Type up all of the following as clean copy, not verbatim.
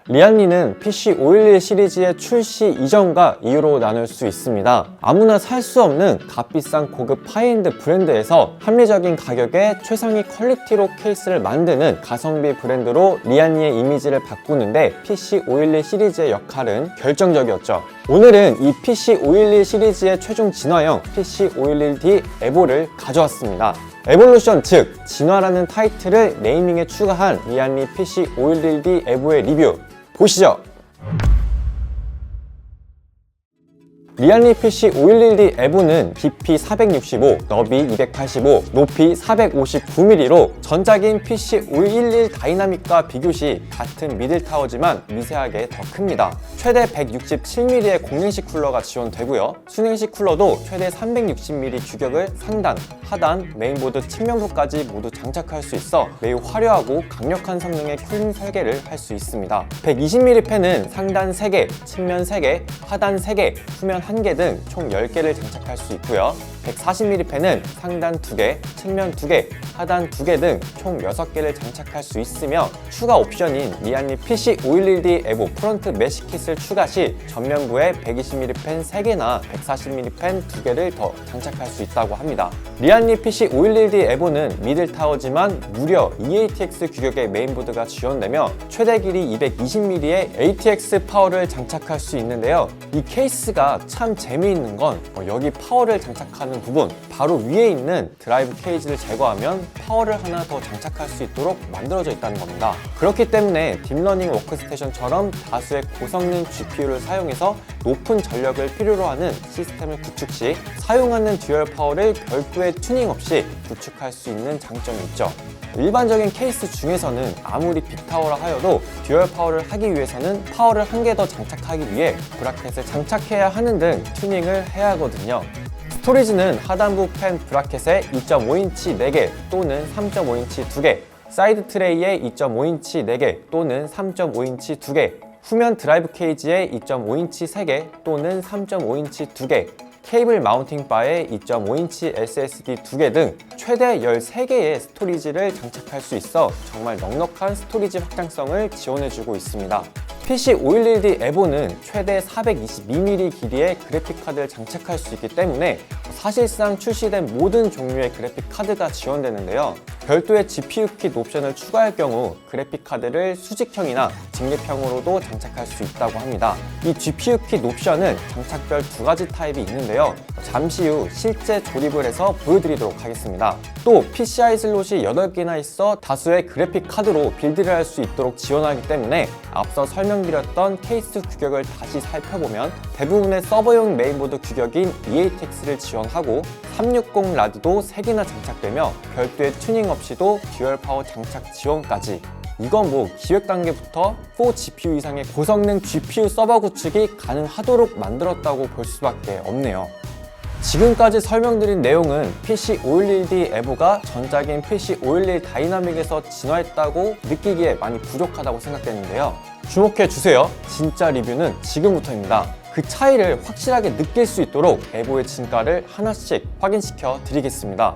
리안리는 PC511 시리즈의 출시 이전과 이후로 나눌 수 있습니다. 아무나 살 수 없는 값비싼 고급 하이엔드 브랜드에서 합리적인 가격에 최상위 퀄리티로 케이스를 만드는 가성비 브랜드로 리안리의 이미지를 바꾸는데 PC511 시리즈의 역할은 결정적이었죠. 오늘은 이 PC511 시리즈의 최종 진화형 PC511D 에보를 가져왔습니다. 에볼루션, 즉 진화라는 타이틀을 네이밍에 추가한 리안리 PC511D 에보의 리뷰 보시죠. 리안리 PC511D 에보는 깊이 465, 너비 285, 높이 459mm로 전작인 PC511 다이나믹과 비교시 같은 미들타워지만 미세하게 더 큽니다. 최대 167mm의 공랭식 쿨러가 지원되고요. 순행식 쿨러도 최대 360mm 규격을 상단, 하단, 메인보드 측면부까지 모두 장착할 수 있어 매우 화려하고 강력한 성능의 쿨링 설계를 할 수 있습니다. 120mm 팬은 상단 3개, 측면 3개, 하단 3개, 후면 1개 등 총 10개를 장착할 수 있고요. 140mm 팬은 상단 2개, 측면 2개, 하단 2개 등 총 6개를 장착할 수 있으며 추가 옵션인 리안리 PC511D 에보 프론트 메쉬 킷을 추가 시 전면부에 120mm 팬 3개나 140mm 팬 2개를 더 장착할 수 있다고 합니다. 리안리 PC511D 에보는 미들타워지만 무려 EATX 규격의 메인보드가 지원되며 최대 길이 220mm의 ATX 파워를 장착할 수 있는데요. 이 케이스가 참 재미있는 건 여기 파워를 장착하는 부분 바로 위에 있는 드라이브 케이지를 제거하면 파워를 하나 더 장착할 수 있도록 만들어져 있다는 겁니다. 그렇기 때문에 딥러닝 워크스테이션처럼 다수의 고성능 GPU를 사용해서 높은 전력을 필요로 하는 시스템을 구축 시 사용하는 듀얼 파워를 별도의 튜닝 없이 구축할 수 있는 장점이 있죠. 일반적인 케이스 중에서는 아무리 빅타워라 하여도 듀얼 파워를 하기 위해서는 파워를 한 개 더 장착하기 위해 브라켓을 장착해야 하는 등 튜닝을 해야 하거든요. 스토리지는 하단부 팬 브라켓에 2.5인치 4개 또는 3.5인치 2개, 사이드 트레이에 2.5인치 4개 또는 3.5인치 2개, 후면 드라이브 케이지에 2.5인치 3개 또는 3.5인치 2개, 케이블 마운팅 바에 2.5인치 SSD 2개 등 최대 13개의 스토리지를 장착할 수 있어 정말 넉넉한 스토리지 확장성을 지원해주고 있습니다. PC511D 에보는 최대 422mm 길이의 그래픽카드를 장착할 수 있기 때문에 사실상 출시된 모든 종류의 그래픽카드가 지원되는데요. 별도의 GPU 킷 옵션을 추가할 경우 그래픽카드를 수직형이나 직립형으로도 장착할 수 있다고 합니다. 이 GPU 킷 옵션은 장착별 2가지 타입이 있는데요. 잠시 후 실제 조립을 해서 보여드리도록 하겠습니다. 또 PCI 슬롯이 8개나 있어 다수의 그래픽카드로 빌드를 할 수 있도록 지원하기 때문에 앞서 설명드렸던 케이스 규격을 다시 살펴보면 대부분의 서버용 메인보드 규격인 EATX를 지원하고 360 라드도 3개나 장착되며 별도의 튜닝 없이도 듀얼 파워 장착 지원까지. 이건 뭐 기획 단계부터 4GPU 이상의 고성능 GPU 서버 구축이 가능하도록 만들었다고 볼 수밖에 없네요. 지금까지 설명드린 내용은 PC511D 에보가 전작인 PC511 다이나믹에서 진화했다고 느끼기에 많이 부족하다고 생각되는데요. 주목해주세요. 진짜 리뷰는 지금부터입니다. 그 차이를 확실하게 느낄 수 있도록 에보의 진가를 하나씩 확인시켜 드리겠습니다.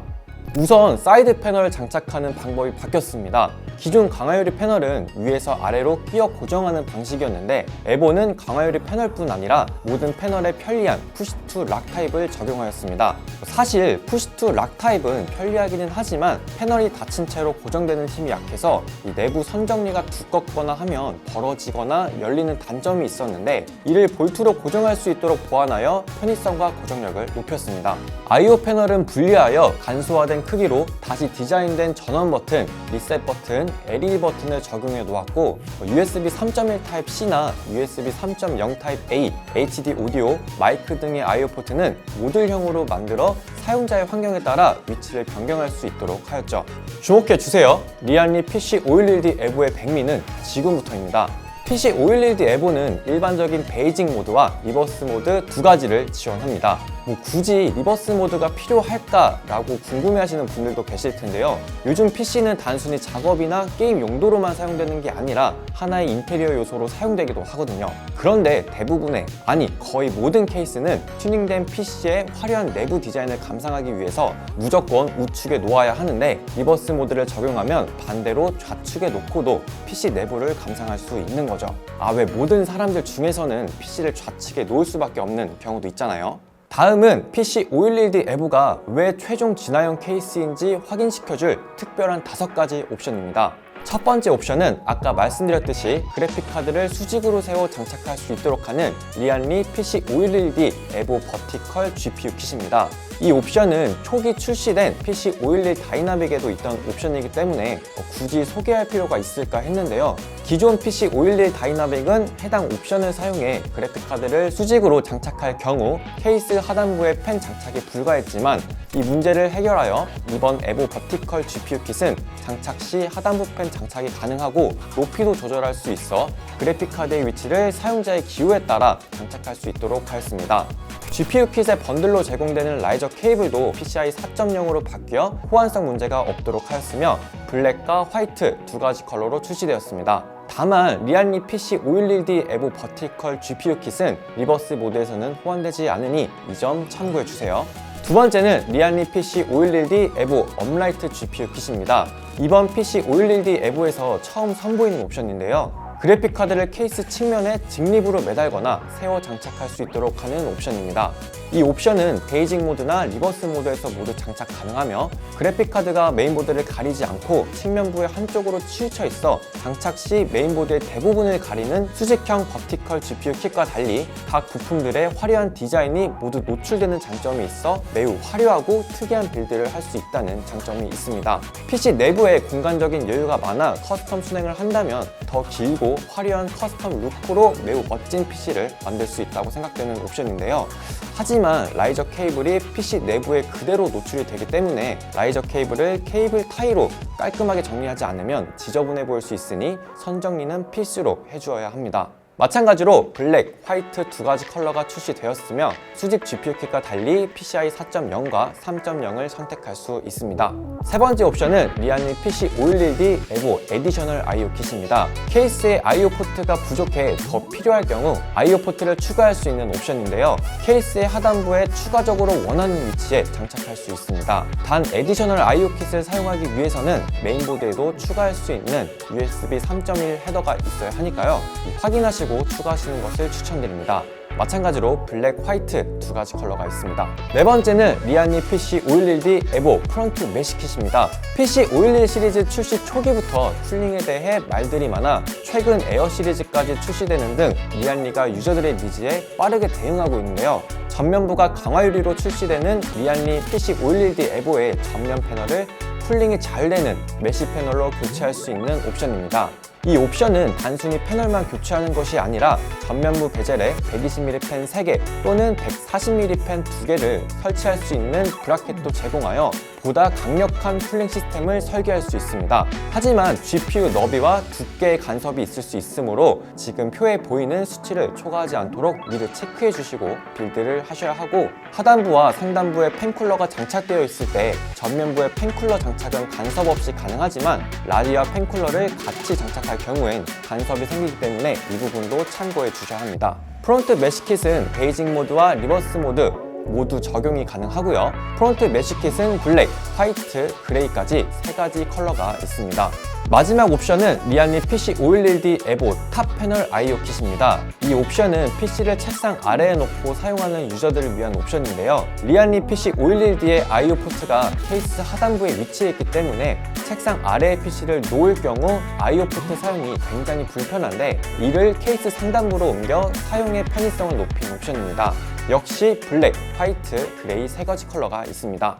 우선 사이드 패널을 장착하는 방법이 바뀌었습니다. 기존 강화유리 패널은 위에서 아래로 끼워 고정하는 방식이었는데 에보는 강화유리 패널뿐 아니라 모든 패널에 편리한 푸시 투 락 타입을 적용하였습니다. 사실 푸시 투 락 타입은 편리하기는 하지만 패널이 닫힌 채로 고정되는 힘이 약해서 이 내부 선정리가 두껍거나 하면 벌어지거나 열리는 단점이 있었는데 이를 볼트로 고정할 수 있도록 보완하여 편의성과 고정력을 높였습니다. I/O 패널은 분리하여 간소화된 크기로 다시 디자인된 전원 버튼, 리셋 버튼, LED 버튼을 적용해 놓았고 USB 3.1 타입 C나 USB 3.0 타입 A, HD 오디오, 마이크 등의 I/O 포트는 모듈형으로 만들어 사용자의 환경에 따라 위치를 변경할 수 있도록 하였죠. 주목해주세요. 리안리 PC511D 에보의 백미는 지금부터입니다. PC511D 에보는 일반적인 베이징 모드와 리버스 모드 2가지를 지원합니다. 굳이 리버스 모드가 필요할까? 라고 궁금해하시는 분들도 계실 텐데요. 요즘 PC는 단순히 작업이나 게임 용도로만 사용되는 게 아니라 하나의 인테리어 요소로 사용되기도 하거든요. 그런데 대부분의, 아니 거의 모든 케이스는 튜닝된 PC의 화려한 내부 디자인을 감상하기 위해서 무조건 우측에 놓아야 하는데 리버스 모드를 적용하면 반대로 좌측에 놓고도 PC 내부를 감상할 수 있는 거죠. 거죠. 왜 모든 사람들 중에서는 PC를 좌측에 놓을 수밖에 없는 경우도 있잖아요. 다음은 PC511D 에보가 왜 최종 진화형 케이스인지 확인시켜줄 특별한 5가지 옵션입니다. 첫 번째 옵션은 아까 말씀드렸듯이 그래픽카드를 수직으로 세워 장착할 수 있도록 하는 리안리 PC511D 에보 버티컬 GPU 킷입니다. 이 옵션은 초기 출시된 PC511 다이나믹에도 있던 옵션이기 때문에 굳이 소개할 필요가 있을까 했는데요. 기존 PC511 다이나믹은 해당 옵션을 사용해 그래픽카드를 수직으로 장착할 경우 케이스 하단부에 펜 장착이 불가했지만 이 문제를 해결하여 이번 에보 버티컬 GPU 킷은 장착 시 하단부 펜 장착이 가능하고 높이도 조절할 수 있어 그래픽카드의 위치를 사용자의 기호에 따라 장착할 수 있도록 하였습니다. GPU 킷의 번들로 제공되는 라이저 케이블도 PCI 4.0으로 바뀌어 호환성 문제가 없도록 하였으며 블랙과 화이트 2가지 컬러로 출시되었습니다. 다만 리안리 PC511D 에보 버티컬 GPU 킷은 리버스 모드에서는 호환되지 않으니 이 점 참고해주세요. 두 번째는 리안리 PC511D 에보 업라이트 GPU 킷입니다. 이번 PC511D 에보에서 처음 선보이는 옵션인데요. 그래픽카드를 케이스 측면에 직립으로 매달거나 세워 장착할 수 있도록 하는 옵션입니다. 이 옵션은 베이직 모드나 리버스 모드에서 모두 장착 가능하며 그래픽카드가 메인보드를 가리지 않고 측면부의 한쪽으로 치우쳐 있어 장착 시 메인보드의 대부분을 가리는 수직형 버티컬 GPU 킷과 달리 각 부품들의 화려한 디자인이 모두 노출되는 장점이 있어 매우 화려하고 특이한 빌드를 할 수 있다는 장점이 있습니다. PC 내부에 공간적인 여유가 많아 커스텀 순행을 한다면 더 길고 화려한 커스텀 루코로 매우 멋진 PC를 만들 수 있다고 생각되는 옵션인데요. 하지만 라이저 케이블이 PC 내부에 그대로 노출이 되기 때문에 라이저 케이블을 케이블 타이로 깔끔하게 정리하지 않으면 지저분해 보일 수 있으니 선 정리는 필수로 해주어야 합니다. 마찬가지로 블랙, 화이트 2가지 컬러가 출시되었으며 수직 GPU 킷과 달리 PCI 4.0과 3.0을 선택할 수 있습니다. 세 번째 옵션은 리안리 PC511D 에보 에디셔널 IO 킷입니다. 케이스에 IO 포트가 부족해 더 필요할 경우 IO 포트를 추가할 수 있는 옵션인데요. 케이스의 하단부에 추가적으로 원하는 위치에 장착할 수 있습니다. 단 에디셔널 IO 킷을 사용하기 위해서는 메인보드에도 추가할 수 있는 USB 3.1 헤더가 있어야 하니까요. 확인하시고 추가하시는 것을 추천드립니다. 마찬가지로 블랙, 화이트 2가지 컬러가 있습니다. 네 번째는 리안리 PC511D 에보 프론트 메쉬 킷입니다. PC511 시리즈 출시 초기부터 쿨링에 대해 말들이 많아 최근 에어 시리즈까지 출시되는 등 리안리가 유저들의 니즈에 빠르게 대응하고 있는데요. 전면부가 강화 유리로 출시되는 리안리 PC511D 에보의 전면 패널을 쿨링이 잘 되는 메쉬 패널로 교체할 수 있는 옵션입니다. 이 옵션은 단순히 패널만 교체하는 것이 아니라 전면부 베젤에 120mm 펜 3개 또는 140mm 펜 2개를 설치할 수 있는 브라켓도 제공하여 보다 강력한 쿨링 시스템을 설계할 수 있습니다. 하지만 GPU 너비와 두께의 간섭이 있을 수 있으므로 지금 표에 보이는 수치를 초과하지 않도록 미리 체크해 주시고 빌드를 하셔야 하고 하단부와 상단부에 펜쿨러가 장착되어 있을 때 전면부의 펜쿨러 장착은 간섭 없이 가능하지만 라디와 펜쿨러를 같이 장착할 경우엔 간섭이 생기기 때문에 이 부분도 참고해 주셔야 합니다. 프론트 메쉬 킷은 베이직 모드와 리버스 모드 모두 적용이 가능하고요. 프론트 메쉬 킷은 블랙, 화이트, 그레이까지 3가지 컬러가 있습니다. 마지막 옵션은 리안리 PC511D 에보 탑 패널 IO 킷입니다. 이 옵션은 PC를 책상 아래에 놓고 사용하는 유저들을 위한 옵션인데요. 리안리 PC511D의 IO 포트가 케이스 하단부에 위치해 있기 때문에 책상 아래에 PC를 놓을 경우 IO 포트 사용이 굉장히 불편한데 이를 케이스 상단부로 옮겨 사용의 편의성을 높인 옵션입니다. 역시 블랙, 화이트, 그레이 3가지 컬러가 있습니다.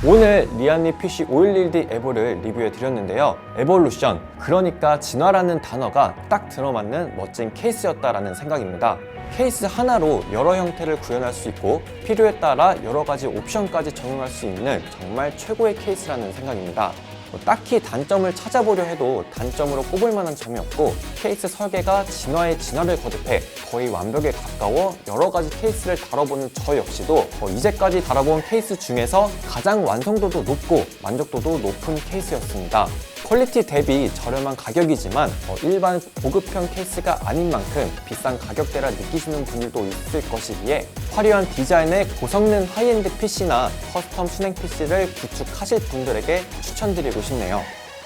오늘 리안리 PC511D 에보를 리뷰해 드렸는데요. 에볼루션, 그러니까 진화라는 단어가 딱 들어맞는 멋진 케이스였다라는 생각입니다. 케이스 하나로 여러 형태를 구현할 수 있고 필요에 따라 여러 가지 옵션까지 적용할 수 있는 정말 최고의 케이스라는 생각입니다. 딱히 단점을 찾아보려 해도 단점으로 꼽을 만한 점이 없고 케이스 설계가 진화의 진화를 거듭해 거의 완벽에 가까워 여러 가지 케이스를 다뤄보는 저 역시도 이제까지 다뤄본 케이스 중에서 가장 완성도도 높고 만족도도 높은 케이스였습니다. 퀄리티 대비 저렴한 가격이지만 일반 고급형 케이스가 아닌 만큼 비싼 가격대라 느끼시는 분들도 있을 것이기에 화려한 디자인의 고성능 하이엔드 PC나 커스텀 순행 PC를 구축하실 분들에게 추천드리고 싶네요.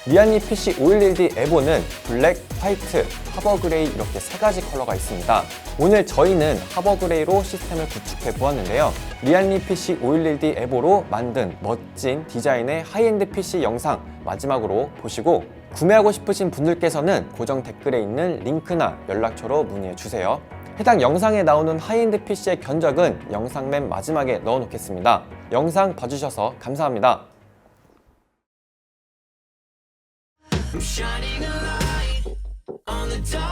리알미 PC 511D 에보는 블랙, 화이트, 하버 그레이 이렇게 세 가지 컬러가 있습니다. 오늘 저희는 하버 그레이로 시스템을 구축해 보았는데요. 리알미 PC 511D 에보로 만든 멋진 디자인의 하이엔드 PC 영상 마지막으로 보시고 구매하고 싶으신 분들께서는 고정 댓글에 있는 링크나 연락처로 문의해 주세요. 해당 영상에 나오는 하이엔드 PC의 견적은 영상 맨 마지막에 넣어 놓겠습니다. 영상 봐주셔서 감사합니다. I'm shining a light on the dark.